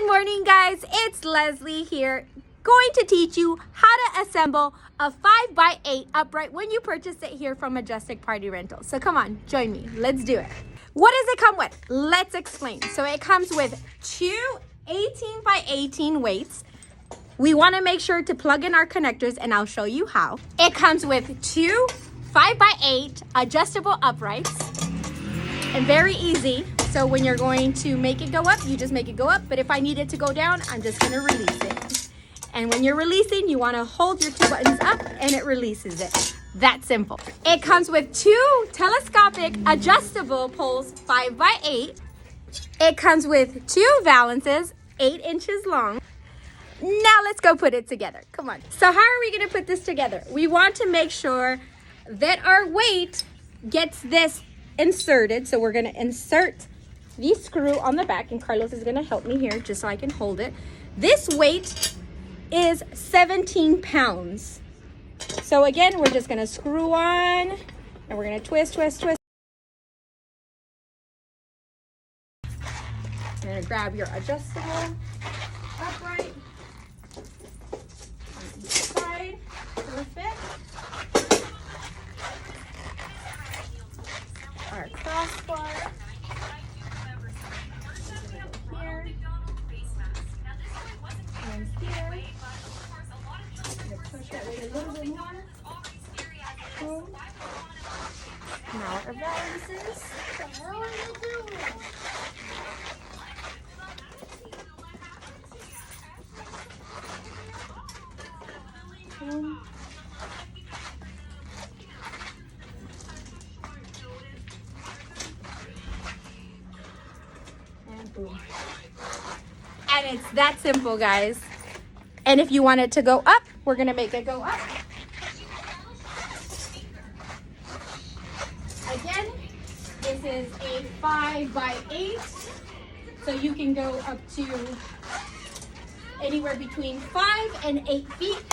Good morning, guys. It's Leslie here, going to teach you how to assemble a 5x8 upright when you purchase it here from Majestic Party Rentals. So come on, join me. Let's do it. What does it come with? Let's explain. So it comes with two 18x18 weights. We want to make sure to plug in our connectors, and I'll show you how. It comes with two 5x8 adjustable uprights, and very easy. So when you're going to make it go up, you just make it go up. But if I need it to go down, I'm just going to release it. And when you're releasing, you want to hold your two buttons up and it releases it. That simple. It comes with two telescopic adjustable poles, 5x8. It comes with two valances, 8 inches long. Now let's go put it together. Come on. So how are we going to put this together? We want to make sure that our weight gets this inserted. So we're going to insert the screw on the back, and Carlos is going to help me here just so I can hold it. This weight is 17 pounds. So again, we're just going to screw on, and we're going to twist. You're going to grab your adjustable upright on each side to fit. Our crossbar. Now our balances. And boom. And it's that simple, guys. And if you want it to go up, we're gonna make it go up. Again, this is a 5x8, so you can go up to anywhere between 5 and 8 feet.